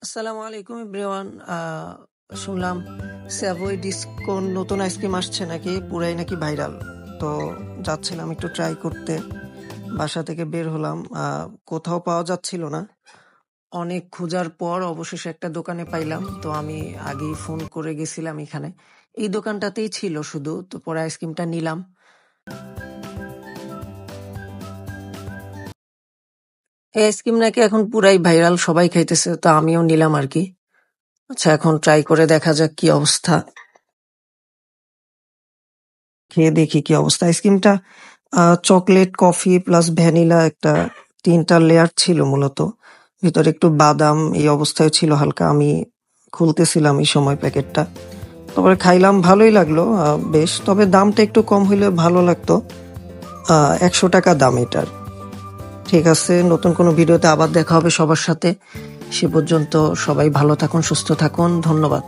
আসসালামু আলাইকুম এভরিওয়ান। শুনলাম স্যাভয় ডিস্কোর নতুন আইসক্রিম আসছে নাকি, পুরাই নাকি ভাইরাল। তো যাচ্ছিলাম একটু ট্রাই করতে, বাসা থেকে বের হলাম, কোথাও পাওয়া যাচ্ছিল না। অনেক খোঁজার পর অবশেষে একটা দোকানে পাইলাম। তো আমি আগেই ফোন করে গেছিলাম এখানে, এই দোকানটাতেই ছিল শুধু। তো পরে আইসক্রিমটা নিলাম। এই আইসক্রিম নাকি এখন পুরাই ভাইরাল, সবাই খাইতেছে, তো আমিও নিলাম আর কি। আচ্ছা, এখন ট্রাই করে দেখা যাক কি অবস্থা। খেয়ে দেখি কি অবস্থা আইসক্রিমটা। চকলেট, কফি প্লাস ভ্যানিলা, একটা ৩টা লেয়ার ছিল মূলত। ভিতরে একটু বাদাম এই অবস্থায় ছিল হালকা। আমি খুলতেছিলাম এই সময় প্যাকেটটা। তারপরে খাইলাম, ভালোই লাগলো বেশ। তবে দামটা একটু কম হইলে ভালো লাগতো। ১০০ টাকা দাম এটার। ঠিক আছে, নতুন কোনো ভিডিওতে আবার দেখা হবে সবার সাথে। সে পর্যন্ত সবাই ভালো থাকুন, সুস্থ থাকুন। ধন্যবাদ।